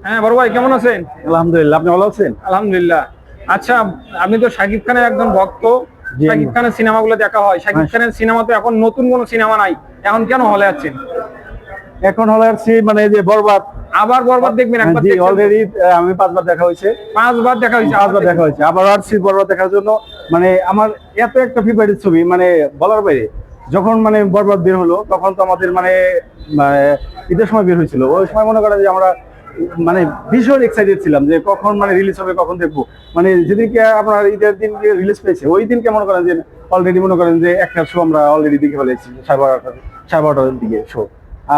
হ্যাঁ বড় ভাই, কেমন আছেন? আলহামদুলিল্লাহ, আপনি ভালো আছেন? আলহামদুলিল্লাহ। আচ্ছা, আপনি তো শাকিব খানের একজন ভক্ত। জি, শাকিব খানের সিনেমাগুলো দেখা হয়। শাকিব খানের সিনেমা তো এখন নতুন কোনো সিনেমা নাই, এখন কেন হলে আছেন? এখন হলো আসছি মানে এই যে বরবাদ। আবার বরবাদ দেখবেন? একবার জি, দেখছেন তো? অলরেডি আমি 5 বার দেখা হয়েছে। 5 বার দেখা হয়েছে? 5 বার দেখা হয়েছে, আবার আসছি বরবাদ দেখার জন্য। মানে আমার এত একটা ফেভারিট ছবি, মানে বলার বাইরে। যখন মানে বরবাদ বের হলো, তখন তো আমাদের মানে মানে ঈদের সময় বের হয়েছিল। ওই সময় মনে করেন যে আমরা মানে ভীষণ এক্সাইটেড ছিলাম যে কখন মানে রিলিজ হবে, কখন দেখবো। মানে যেদিনকে আপনার ঈদের দিন রিলিজ পেয়েছে, ওই দিনকে মনে করেন যে অলরেডি মনে করেন যে একটা শো আমরা অলরেডি দেখে ফেলেছি, 12:30টার দিকে শো।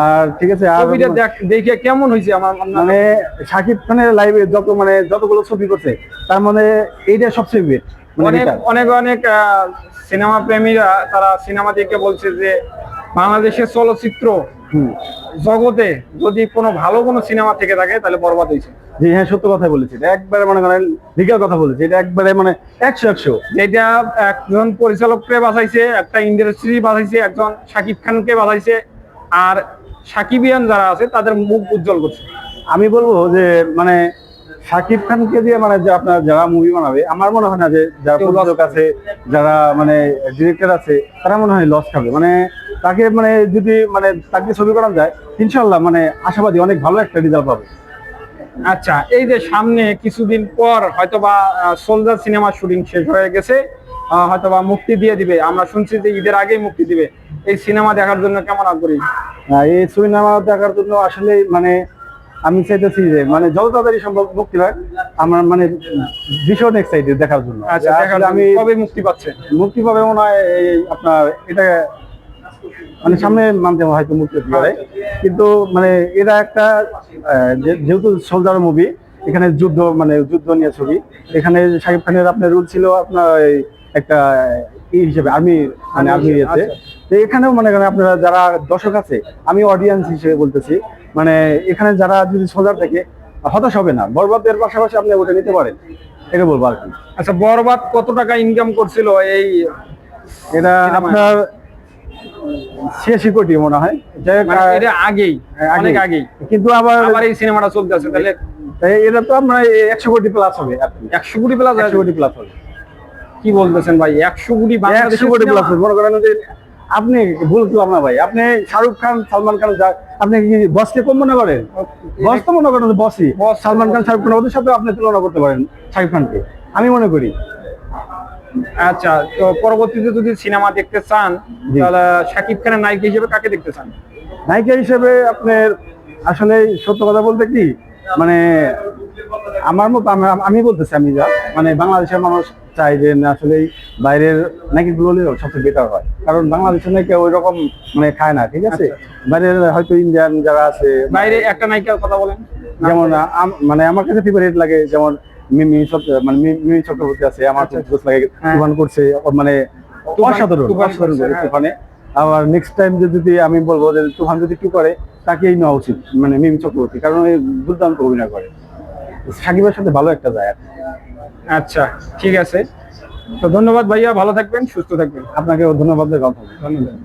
আর ঠিক আছে, আর ছবিটা দেখে কেমন হয়েছে? মানে শাকিব খানের লাইভে যতগুলো ছবি করছে, তার মানে এইটা সবচেয়ে বেস্ট। অনেক অনেক অনেক সিনেমা প্রেমীরা তারা সিনেমা দেখে বলছে যে বাংলাদেশের চলচ্চিত্র জগতে যদি কোনো ভালো কোনো সিনেমা থেকে থাকে তাহলে বরবাদ হয়েছে। জি হ্যাঁ, সত্য কথা বলেছি, এটা একবারে মনে করেন লিগাল কথা বলেছি, এটা একবারে মানে 100 যেটা একজন পরিচালককে বাঁচাইছে, একটা ইন্ডাস্ট্রি বাঁচাইছে, একজন শাকিব খানকে বাঁচাইছে, আর সাকিবিয়ান যারা আছে তাদের মুখ উজ্জ্বল করছে। আমি বলবো যে মানে শাকিব খানকে দিয়ে মানে যে আপনার যারা মুভি বানাবে, আমার মনে হয় না যে যারা প্রযোজক আছে, যারা মানে ডিরেক্টর আছে, তারা মনে হয় লস খাবে। মানে তাকে মানে যদি মানে তাকে ছবি করা যায়, ইনশাল্লাহ মানে আশাবাদী অনেক ভালো একটা রেজাল্ট পাবে। আচ্ছা, এই যে সামনে কিছুদিন পর হয়তোবা সোলজার সিনেমার শুটিং শেষ হয়ে গেছে, হয়তোবা মুক্তি দিয়ে দিবে, আমরা শুনছি যে ঈদের আগেই মুক্তি দিবে। এই সিনেমা দেখার জন্য কেমন আগ্রহী? এই সিনেমা দেখার জন্য আসলে মানে আমি চাইতেছি যে মানে যত তাড়াতাড়ি সম্ভব মুক্তি হয়, আমার মানে ভীষণ এক্সাইটেড দেখার জন্য। আচ্ছা, আমি কবে মুক্তি পাচ্ছে? মুক্তি পাবে মনে হয় এই আপনার এটা মানে সামনে মানতে হয়তো মুক্তি পেতে পারে। কিন্তু মানে এটা একটা যেহেতু সোলজার মুভি, এখানে যুদ্ধ নিয়ে ছবি। এখানে শাকিব খানের আপনার রুল ছিল আপনার একটা হিসেবে আর্মি, মানে আর্মি ইয়েতে। তো এখানেও মনে করেন আপনারা যারা দর্শক আছে, আমি অডিয়েন্স হিসেবে বলতেছি, মানে এখানে যারা যদি সোলজার থেকে হতাশ হবে না, বরবাদের পাশাপাশি আপনি ওটা নিতে পারেন, এটা বলবো আর কি। আচ্ছা, বরবাদ কত টাকা ইনকাম করছিল এই? এটা আপনার 86 কোটি মনে হয়, এটা আগেই, অনেক আগেই। কিন্তু আবার এই সিনেমাটা চলতে আছে, তাহলে এটা তো আপনার 100 কোটি প্লাস হবে। 100 কোটি প্লাস? 100 কোটি প্লাস হবে। কি বলতেছেন ভাই? 100 কোটি? 100 কোটি প্লাস মনে করেন যে আপনি বলছিলাম না ভাই, আপনি শাহরুখ খান, সালমান খান, আপনি কি বসকে কম মনে করেন? বস তো মনে করেন বসই, সালমান খান, শাহরুখ খান, ওদের সাথে আপনি তুলনা করতে পারেন শাহরুখ খানকে, আমি মনে করি। আচ্ছা, তো পরবর্তীতে যদি সিনেমা দেখতে চান, তাহলে শাকিব খানের নায়িকা হিসেবে কাকে দেখতে চান? নায়িকা হিসেবে আপনার আসলে সত্য কথা বলতে কি, মানে আমার মতো আমি বলতেছি, আমি যা মানে বাংলাদেশের মানুষ চাই যে আসলে বাইরের নায়িকাগুলো হলেও সবচেয়ে বেটার হয়, কারণ বাংলাদেশের নায়িকা ওই রকম মানে খায় না, ঠিক আছে? বাইরের হয়তো ইন্ডিয়ান যারা আছে, বাইরে একটা নায়িকার কথা বলেন। যেমন মানে আমার কাছে ফেভারিট লাগে, যেমন মিমি চক্রবর্তী আছে, আমার খুব লাগে, তুফান করছে, মানে অসাধারণ তুফানে। আবার নেক্সট টাইম যদি আমি বলবো যে তুফান যদি কি করে, তাকেই নেওয়া উচিত, মানে মিমি চক্রবর্তী, কারণ ওই দুর্দান্ত অভিনয় করে, সাকিবের সাথে ভালো একটা যায়। আচ্ছা, ঠিক আছে, তো ধন্যবাদ ভাইয়া, ভালো থাকবেন, সুস্থ থাকবেন। আপনাকেও ধন্যবাদ। ধন্যবাদ।